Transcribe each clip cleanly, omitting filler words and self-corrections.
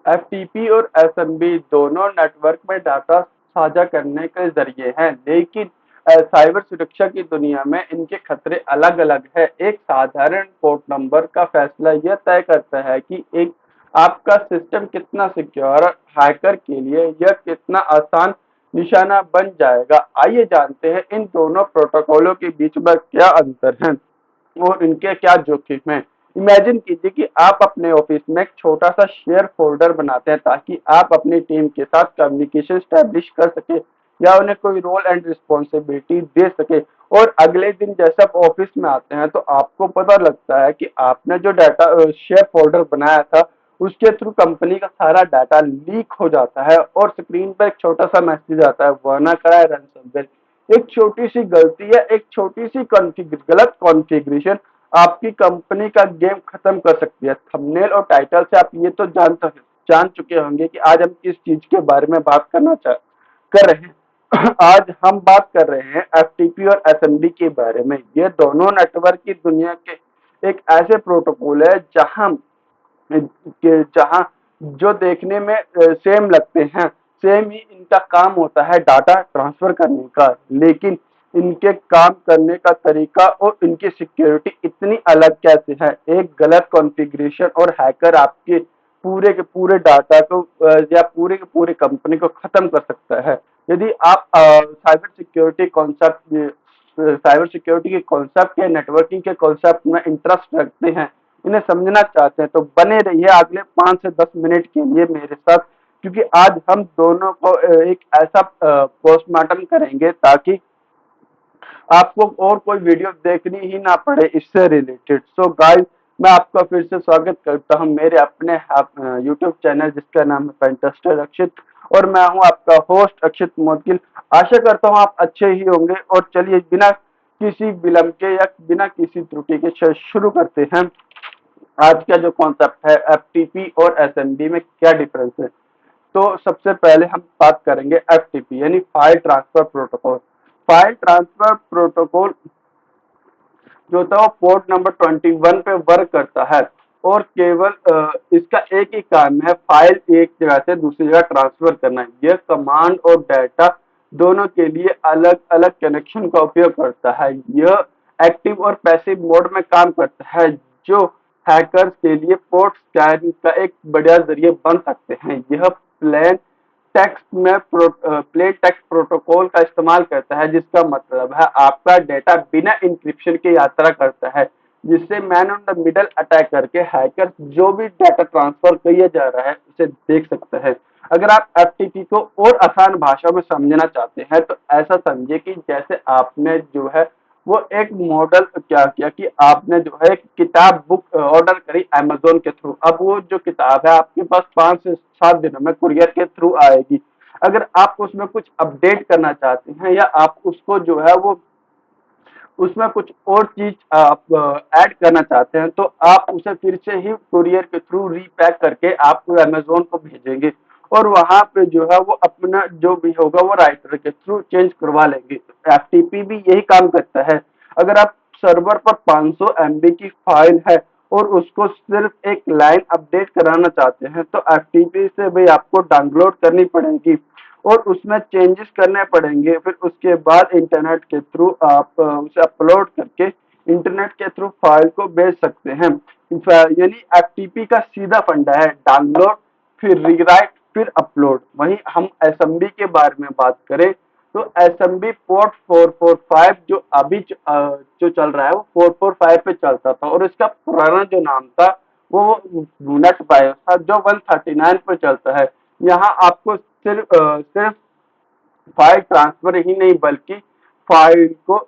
FTP और SMB दोनों network में डाटा साझा करने के जरिए हैं, लेकिन साइबर सुरक्षा की दुनिया में इनके खतरे अलग-अलग हैं। एक साधारण पोर्ट नंबर का फैसला यह तय करता है कि एक आपका सिस्टम कितना सिक्योर और हैकर के लिए यह कितना आसान निशाना बन जाएगा। आइए जानते हैं इन दोनों प्रोटोकॉलों के बीच में क्या अंतर है और इनके क्या जोखिम हैं। इमेजिन कीजिए कि आप अपने ऑफिस में एक छोटा सा शेयर फोल्डर बनाते हैं ताकि आप अपनी टीम के साथ कम्युनिकेशन स्टैब्लिश कर सके या उन्हें कोई रोल एंड रिस्पॉन्सिबिलिटी दे सके। और अगले दिन जैसे आप ऑफिस में आते हैं तो आपको पता लगता है कि आपने जो डाटा शेयर फोल्डर बनाया था उसके थ्रू कंपनी का सारा डाटा लीक हो जाता है और स्क्रीन पर एक छोटा सा मैसेज आता है, वरना कराए रनसमवेयर। एक छोटी सी गलती या एक छोटी सी गलत कॉन्फ़िगरेशन आपकी कंपनी का गेम खत्म कर सकती है। थंबनेल और टाइटल से आप ये तो जान चुके होंगे कि आज हम किस चीज के बारे में बात कर रहे हैं। आज हम बात कर रहे हैं एफटीपी और एसएमबी के बारे में। ये दोनों नेटवर्क की दुनिया के एक ऐसे प्रोटोकॉल है जहां जो देखने में सेम लगते हैं, सेम ही इनका काम होता है डाटा ट्रांसफर करने का, लेकिन इनके काम करने का तरीका और इनकी सिक्योरिटी इतनी अलग कैसे है। एक गलत कॉन्फ़िगरेशन और हैकर आपके पूरे के पूरे डाटा को या पूरे के पूरे कंपनी को खत्म कर सकता है। यदि आप साइबर सिक्योरिटी के कॉन्सेप्ट या नेटवर्किंग के कॉन्सेप्ट में इंटरेस्ट रखते हैं, इन्हें समझना चाहते हैं, तो बने रहिए अगले 5 से 10 मिनट के लिए मेरे साथ, क्योंकि आज हम दोनों को एक ऐसा पोस्टमार्टम करेंगे ताकि आपको और कोई वीडियो देखनी ही ना पड़े इससे रिलेटेड। सो गाइस, मैं आपका फिर से स्वागत करता हूं मेरे अपने यूट्यूब चैनल जिसका नाम है पेंटेस्टर अक्षित, और मैं हूं आपका होस्ट अक्षित मोदगिल। आशा करता हूं आप अच्छे ही होंगे, और चलिए बिना किसी विलंब के या बिना किसी त्रुटि के शुरू करते हैं। आज का जो कॉन्सेप्ट है एफटीपी और एसएमबी में क्या डिफरेंस है। तो सबसे पहले हम बात करेंगे एफटीपी यानी file transfer protocol. File transfer protocol जो होता है वो पोर्ट नंबर 21 पे वर्क करता है, और केवल इसका एक ही काम है, फाइल एक जगह से दूसरी जगह ट्रांसफर करना। यह कमांड और डाटा दोनों के लिए अलग अलग कनेक्शन का उपयोग करता है। यह एक्टिव और पैसिव मोड में काम करता है, जो हैकर्स के लिए पोर्ट स्कैन का एक बढ़िया जरिए बन सकते हैं। यह प्लेन टेक्स्ट प्रोटोकॉल का इस्तेमाल करता है, जिसका मतलब है आपका डेटा बिना इंक्रिप्शन के यात्रा करता है, जिससे man on the middle attack करके हैकर जो भी डाटा ट्रांसफर किया जा रहा है उसे देख सकता है। अगर आप एफटीपी को और आसान भाषा में समझना चाहते हैं तो ऐसा समझिए कि जैसे आपने जो है वो एक मॉडल क्या किया कि आपने जो है एक किताब बुक ऑर्डर करी अमेज़न के थ्रू। अब वो जो किताब है आपके पास 5 से 7 दिनों में कुरियर के थ्रू आएगी। अगर आप उसमें कुछ अपडेट करना चाहते हैं या आप उसको जो है वो उसमें कुछ और चीज आप ऐड करना चाहते हैं, तो आप उसे फिर से ही कुरियर के थ्रू रीपैक करके आप अमेज़न को भेजेंगे, और वहां पे जो है वो अपना जो भी होगा वो राइटर के थ्रू चेंज करवा लेंगे। एफटीपी भी यही काम करता है। अगर आप सर्वर पर 500 एमबी की फाइल है और उसको सिर्फ एक लाइन अपडेट कराना चाहते हैं, तो एफटीपी से भी आपको डाउनलोड करनी पड़ेगी और उसमें चेंजेस करने पड़ेंगे। फिर उसके बाद इंटरनेट के थ्रू आप उसे अपलोड करके इंटरनेट के थ्रू फाइल को भेज सकते हैं। यानी एफटीपी का सीधा फंडा है, डाउनलोड फिर रीराइट फिर अपलोड। वहीं हम एसएमबी के बारे में बात करें तो एसएमबी पोर्ट 445 जो अभी जो चल रहा है वो 445 पे चलता था, और इसका पुराना जो नाम था वो नेट बायोस था जो 139 पे चलता है। यहाँ आपको सिर्फ फाइल ट्रांसफर ही नहीं बल्कि फाइल को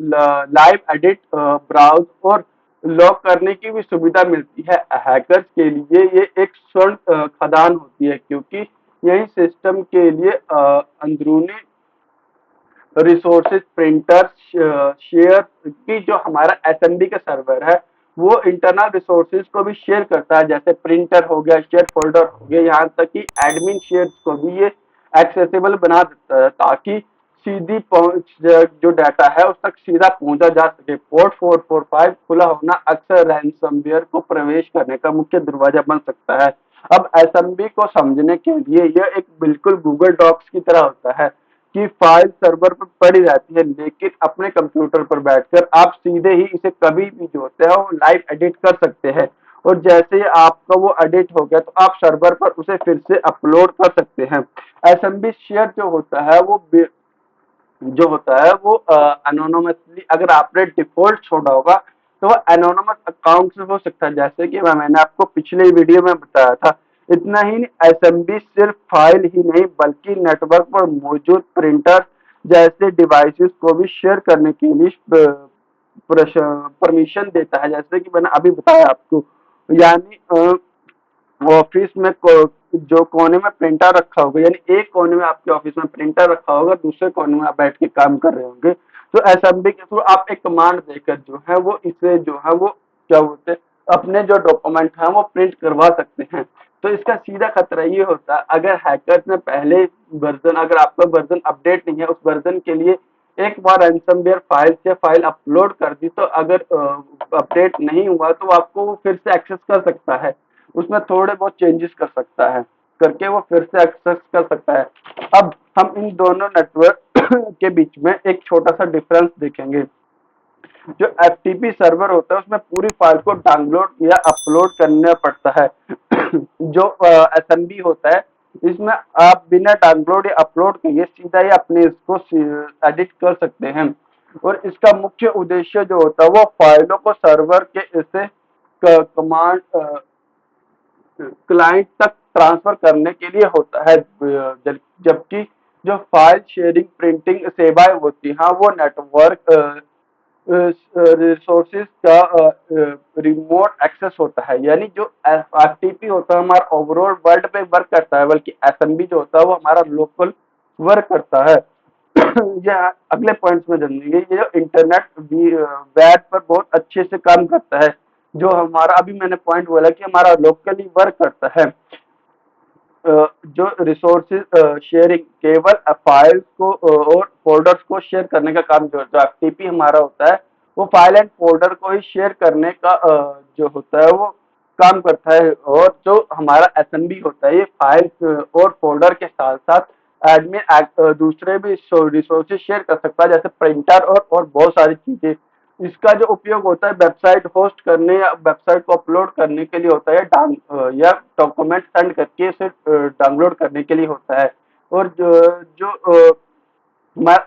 लाइव एडिट, ब्राउज और लॉक करने की भी सुविधा मिलती है। हैकर्स के लिए ये एक स्वर्ण खदान होती है, क्योंकि यही सिस्टम के लिए अंदरूनी रिसोर्सेज प्रिंटर शेयर की जो हमारा एसएमबी का सर्वर है वो इंटरनल रिसोर्सेज को भी शेयर करता है, जैसे प्रिंटर हो गया, शेयर फोल्डर हो गया, यहाँ तक कि एडमिन शेयर्स को भी ये एक्सेसिबल बना देता है ताकि सीधी पहुंच जो डाटा है उस तक सीधा पहुंचा जा सके। पोर्ट 445 खुला होना अक्सर रैनसमवेयर को प्रवेश करने का मुख्य दरवाजा बन सकता है। अब एसएमबी को समझने के लिए यह एक बिल्कुल गूगल डॉक्स की तरह होता है कि फाइल सर्वर पर पड़ी रहती है, लेकिन अपने कंप्यूटर पर बैठकर आप सीधे ही इसे कभी भी जो होता है वो लाइव एडिट कर सकते हैं। और जैसे ही आपका वो एडिट हो गया तो आप सर्वर पर उसे फिर से अपलोड कर सकते हैं। एसएमबी शेयर जो होता है वो एनोनमसली, अगर आपने डिफॉल्ट छोड़ा होगा तो वो एनोनमस अकाउंट से हो सकता है, जैसे कि मैंने आपको पिछले वीडियो में बताया था। इतना ही नहीं, एसएमबी सिर्फ फाइल ही नहीं बल्कि नेटवर्क पर मौजूद प्रिंटर जैसे डिवाइसेस को भी शेयर करने के लिए परमिशन देता है, जैसे कि मैंने अभी बताया आपको। यानी ऑफिस में जो कोने में प्रिंटर रखा होगा, यानी एक कोने में आपके ऑफिस में प्रिंटर रखा होगा, दूसरे कोने में आप बैठ के काम कर रहे होंगे, तो एसएमबी के थ्रू आप एक कमांड देकर जो है वो इसे जो है वो क्या बोलते हैं, अपने जो डॉक्यूमेंट है वो प्रिंट करवा सकते हैं। तो इसका सीधा खतरा ये होता है, अगर हैकर्स ने पहले वर्जन, अगर आपका वर्जन अपडेट नहीं है, उस वर्जन के लिए एक बार रैंसमवेयर फाइल से फाइल अपलोड कर दी, तो अगर अपडेट नहीं हुआ तो आपको वो फिर से एक्सेस कर सकता है, उसमें थोड़े बहुत चेंजेस कर सकता है, करके वो फिर से एक्सेस कर सकता है। अब हम इन दोनों नेटवर्क के बीच में एक छोटा सा डिफरेंस देखेंगे। जो एफटीपी सर्वर होता है उसमें पूरी फाइल को डाउनलोड या अपलोड करना पड़ता है। जो एसएमबी होता है इसमें आप बिना डाउनलोड या अपलोड किए सीधा ही अपने इसको एडिट कर सकते हैं। और इसका मुख्य उद्देश्य जो होता है वो फाइलों को सर्वर के इसे कमांड क्लाइंट तक ट्रांसफर करने के लिए होता है। जबकि जो फाइल शेयरिंग प्रिंटिंग सेवाएं होती हैं वो नेटवर्क रिसोर्सेज का रिमोट एक्सेस होता है। यानी जो एफटीपी होता है हमारा ओवरऑल वर्ल्ड पे वर्क करता है, बल्कि एसएमबी जो होता है वो हमारा लोकल वर्क करता है। यह अगले पॉइंट्स में जानेंगे। ये जो इंटरनेट वेब पर बहुत अच्छे से काम करता है, जो हमारा अभी मैंने पॉइंट बोला कि हमारा लोकली वर्क करता है। जो रिसोर्सेज शेयरिंग केवल फाइल्स को और फोल्डर्स को शेयर करने का काम जो एफटीपी हमारा होता है वो फाइल एंड फोल्डर को ही शेयर करने का जो होता है वो काम करता है। और जो हमारा एसएमबी होता है ये फाइल और फोल्डर के साथ साथ एडमिन दूसरे भी रिसोर्सेज शेयर कर सकता है, जैसे प्रिंटर और बहुत सारी चीजें। इसका जो उपयोग होता है वेबसाइट होस्ट करने या वेबसाइट को अपलोड करने के लिए होता है, या डॉक्यूमेंट सेंड करके इसे डाउनलोड करने के लिए होता है। और जो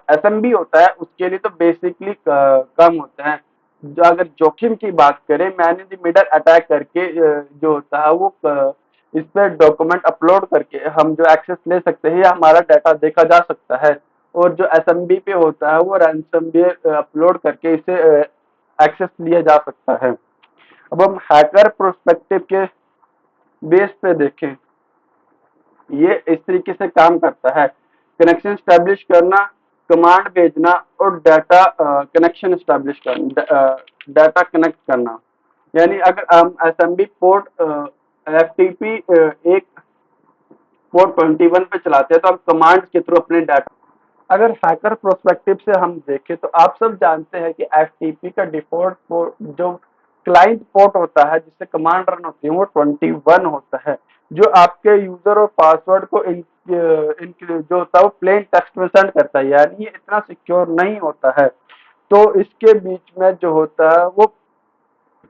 एसएमबी होता है उसके लिए तो बेसिकली कम होता है। जो अगर जोखिम की बात करें, man in the middle attack करके जो होता है वो इस पर डॉक्यूमेंट अपलोड करके हम जो एक्सेस ले सकते हैं या हमारा डाटा देखा जा सकता है। और जो एसएमबी पे होता है वो रैंसमवेयर अपलोड करके इसे एक्सेस लिया जा सकता है। अब हम हैकर प्रोस्पेक्टिव के बेस पे देखें, ये इस तरीके से काम करता है। कनेक्शन स्टैब्लिश करना, कमांड भेजना और डाटा कनेक्शन स्टैब्लिश करना, डाटा कनेक्ट करना। यानी अगर हम एसएमबी पोर्ट एफटीपी एक पोर्ट 21 पे चलाते हैं तो हम कमांड के थ्रू अपने डाटा, अगर हैकर प्रोस्पेक्टिव से हम देखें तो आप सब जानते हैं कि एफटीपी का डिफॉल्ट पोर्ट जो क्लाइंट पोर्ट होता है जिससे कमांड रन होती है वो 21 होता है, जो आपके यूजर और पासवर्ड को इन जो होता है वो प्लेन टेक्स्ट में सेंड करता है, यानी ये इतना सिक्योर नहीं होता है। तो इसके बीच में जो होता है वो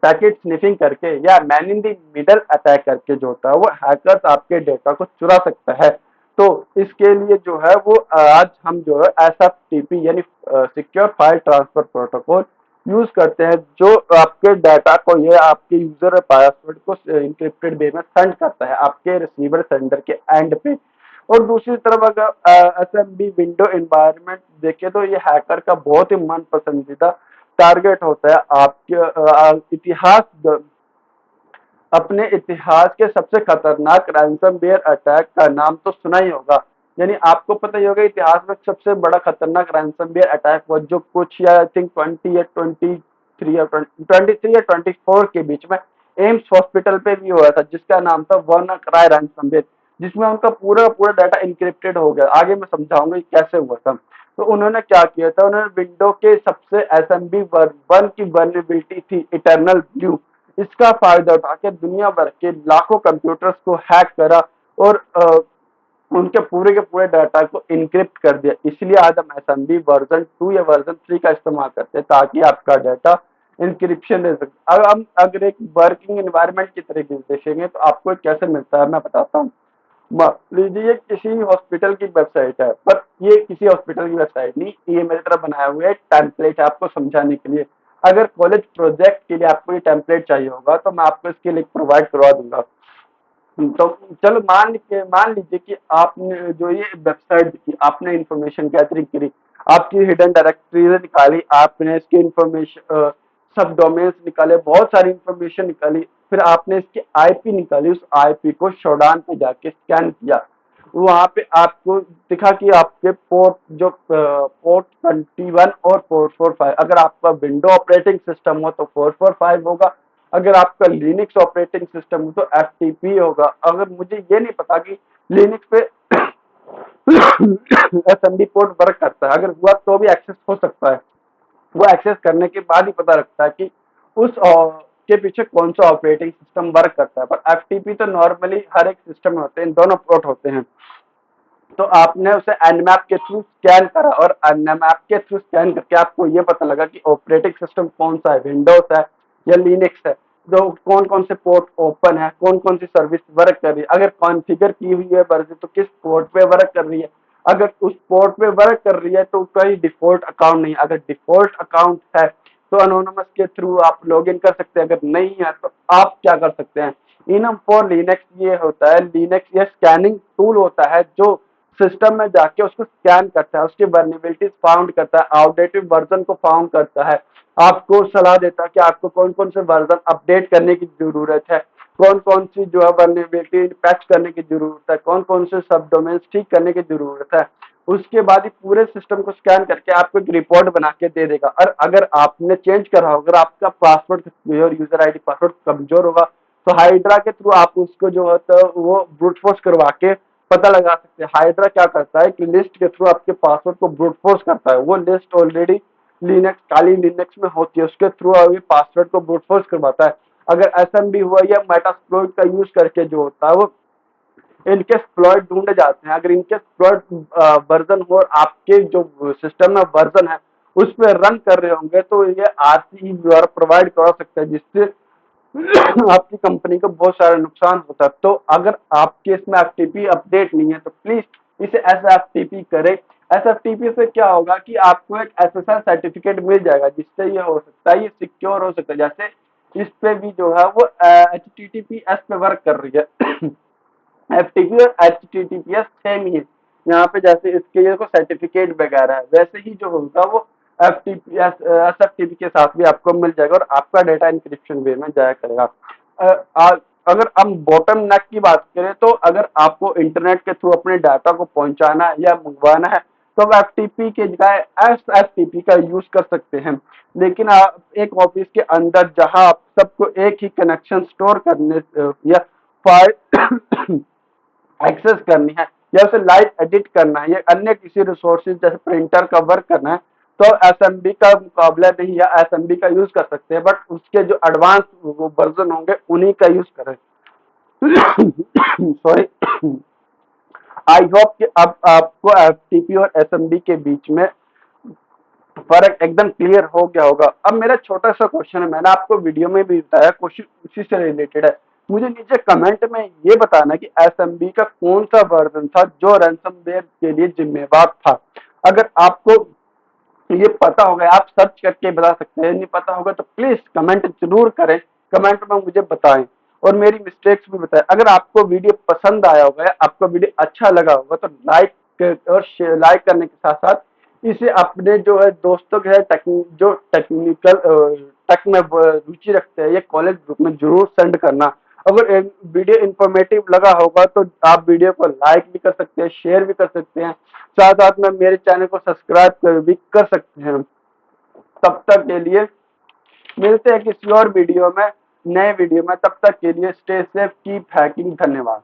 पैकेट स्निफिंग करके या man in the middle attack करके जो होता है वो हैकर्स आपके डेटा को चुरा सकता है। तो इसके लिए जो है वो आज हम जो है एसएफटीपी यानी secure file transfer protocol use करते हैं, जो आपके डाटा को या आपके यूजर पासवर्ड को इंक्रिप्टेड वे में सेंड करता है आपके रिसीवर सेंडर के एंड पे। और दूसरी तरफ अगर एसएमबी विंडो एनवायरनमेंट देखें तो ये हैकर का बहुत ही मन पसंदीदा टारगेट होता है। आपके अपने इतिहास के सबसे खतरनाक रैंसमवेयर अटैक का नाम तो सुना ही होगा। यानी आपको पता ही होगा इतिहास में सबसे बड़ा खतरनाक रैंसमवेयर अटैक हुआ जो कुछ या आई थिंक 23 या 24 के बीच में एम्स हॉस्पिटल पे भी हुआ था, जिसका नाम था वानाक्राई रैंसमवेयर, जिसमें उनका पूरा पूरा डाटा इंक्रिप्टेड हो गया। आगे मैं समझाऊंगा कि कैसे हुआ था। तो उन्होंने क्या किया था, उन्होंने विंडो के सबसे एसएमबी वन की वर्नेबिलिटी थी इटर्नल ब्लू, इसका फायदा उठा के दुनिया भर के लाखों कंप्यूटर्स को हैक करा और उनके पूरे के पूरे डाटा को इनक्रिप्ट कर दिया। इसलिए आज हम एसएमबी वर्जन 2 या वर्जन 3 का इस्तेमाल करते हैं ताकि आपका डाटा इंक्रिप्शन दे सके। अब हम अगर एक वर्किंग एनवायरनमेंट की तरीके से देखेंगे तो आपको कैसे मिलता है मैं बताता हूँ। मान लीजिए ये किसी हॉस्पिटल की वेबसाइट है, पर ये किसी हॉस्पिटल की वेबसाइट नहीं, ये मेरी तरफ बनाया हुआ है टेम्पलेट है आपको समझाने के लिए। अगर कॉलेज प्रोजेक्ट के लिए आपको ये टेम्पलेट चाहिए होगा तो मैं आपको इसके लिंक प्रोवाइड करवा दूंगा। तो चलो मान लीजिए कि आपने जो ये वेबसाइट देखी, आपने इंफॉर्मेशन गैदरिंग करी, आपकी हिडन डायरेक्टरी निकाली, आपने इसके इंफॉर्मेशन सब डोमेन्स निकाले, बहुत सारी इंफॉर्मेशन निकाली, फिर आपने इसकी आईपी निकाली, उस आईपी को शोडान पे जाके स्कैन किया, वहां पे आपको दिखा कि आपके पोर्ट जो पोर्ट 21 और 445, अगर आपका विंडो ऑपरेटिंग सिस्टम हो तो 445 होगा, अगर आपका लिनक्स ऑपरेटिंग सिस्टम हो तो एफटीपी होगा। अगर मुझे ये नहीं पता कि लिनक्स पे एसएमडी पोर्ट वर्क करता है, अगर हुआ तो भी एक्सेस हो सकता है। वो एक्सेस करने के बाद ही पता लगता है कि उस के पीछे कौन सा ऑपरेटिंग सिस्टम वर्क करता है। पर एफटीपी तो नॉर्मली हर एक सिस्टम में होते हैं, दोनों पोर्ट होते हैं। तो आपने उसे एनमैप के थ्रू स्कैन करा और एनमैप के थ्रू स्कैन करके आपको ये पता लगा कि ऑपरेटिंग सिस्टम कौन सा है, विंडोज है या लिनक्स है, जो कौन कौन से पोर्ट ओपन है, कौन कौन सी सर्विस वर्क कर रही है, अगर कॉन्फ़िगर की हुई है वर्जन तो किस पोर्ट पे वर्क कर रही है, अगर उस पोर्ट पे वर्क कर रही है तो कोई डिफॉल्ट अकाउंट नहीं, अगर डिफॉल्ट अकाउंट है तो अनोनिमस के थ्रू आप लॉग इन कर सकते हैं, अगर नहीं है तो आप क्या कर सकते हैं, इनम फॉर लिनक्स ये होता है, लिनक्स ये स्कैनिंग टूल होता है जो सिस्टम में जाके उसको स्कैन करता है, उसकी वर्नेबिलिटीज फाउंड करता है, आउटडेटेड वर्जन को फाउंड करता है, आपको सलाह देता है कि आपको कौन कौन से वर्जन अपडेट करने की जरूरत है, कौन कौन सी जो है वर्नेबिलिटी पैच करने की जरूरत है, कौन कौन से सब डोमेन्स ठीक करने की जरूरत है। उसके बाद ही पूरे सिस्टम को स्कैन करके आपको एक रिपोर्ट बना के दे देगा। और अगर आपने चेंज करा हो, अगर आपका पासवर्ड और यूजर आईडी पासवर्ड कमजोर होगा तो हाइड्रा के थ्रू आप उसको जो है तो वो ब्रूट फोर्स करवा के पता लगा सकते हैं। हाइड्रा क्या करता है कि लिस्ट के थ्रू आपके पासवर्ड को ब्रूट फोर्स करता है, वो लिस्ट ऑलरेडी लिनक्स काली लिनक्स में होती है, उसके थ्रू ये पासवर्ड को ब्रूट फोर्स करवाता है। अगर एसएमबी हुआ या मेटास्प्लॉइट का यूज करके जो होता है वो इनके एक्सप्लॉइट ढूंढे जाते हैं। अगर इनके एक्सप्लॉइट वर्जन हो और आपके जो सिस्टम में वर्जन है उस पर रन कर रहे होंगे तो ये आरसीई द्वारा प्रोवाइड करा सकता है, जिससे आपकी कंपनी को बहुत सारा नुकसान होता है। तो अगर आपके इसमें एफटीपी अपडेट नहीं है तो प्लीज इसे एसएफटीपी करें। एसएफटीपी से क्या होगा कि आपको एक एसएसएल सर्टिफिकेट मिल जाएगा, जिससे ये हो सकता है, ये सिक्योर हो सकता है। जैसे इस पे भी जो है वो एचटीटीपीएस पे वर्क कर रही है। एफटीपी और एचटीटीपीएस सेम ही है। यहाँ पे जैसे इसके ये को सर्टिफिकेट वगैरह है, वैसे ही जो होगा वो एफटीपीएस एसएफटीपी के साथ भी आपको मिल जाएगा और आपका डेटा इंक्रिप्शन वे में जाया करेगा। अगर हम बॉटम नेक की बात करें तो अगर आपको इंटरनेट के थ्रू अपने डाटा को पहुंचाना है या मंगवाना है तो आप एफटीपी के जगह एसएफटीपी का यूज कर सकते हैं। लेकिन आप एक ऑफिस के अंदर जहां आप सबको एक ही कनेक्शन स्टोर करने या फाइल एक्सेस करनी है या उसे लाइव एडिट करना है या अन्य किसी रिसोर्सेज जैसे प्रिंटर का वर्क करना है तो एसएमबी का मुकाबला नहीं या एसएमबी का यूज कर सकते हैं, बट उसके जो एडवांस वो वर्जन होंगे उन्हीं का यूज करें। सॉरी। आई होप कि अब आपको एफटीपी और एसएमबी के बीच में फर्क एकदम क्लियर हो गया होगा। अब मेरा छोटा सा क्वेश्चन है, मैंने आपको वीडियो में भी बताया, क्वेश्चन उसी से रिलेटेड है। मुझे नीचे कमेंट में ये बताना कि एसएमबी का कौन सा वर्जन था जो रैंसमवेयर के लिए जिम्मेवार था। अगर आपको ये पता होगा आप सर्च करके बता सकते हैं, नहीं पता होगा तो प्लीज कमेंट जरूर करें, कमेंट में मुझे बताएं और मेरी मिस्टेक्स भी बताएं। अगर आपको वीडियो पसंद आया होगा या आपको वीडियो अच्छा लगा होगा तो लाइक और लाइक करने के साथ साथ इसे अपने जो है दोस्तों के है जो टेक्निकल टेक में रुचि रखते हैं ये कॉलेज ग्रुप में जरूर सेंड करना। अगर वीडियो इंफॉर्मेटिव लगा होगा तो आप वीडियो को लाइक भी कर सकते हैं, शेयर भी कर सकते हैं, साथ साथ में मेरे चैनल को सब्सक्राइब भी कर सकते हैं। तब तक के लिए मिलते हैं किसी और वीडियो में, नए वीडियो में। तब तक के लिए स्टे सेफ, कीप हैकिंग। धन्यवाद।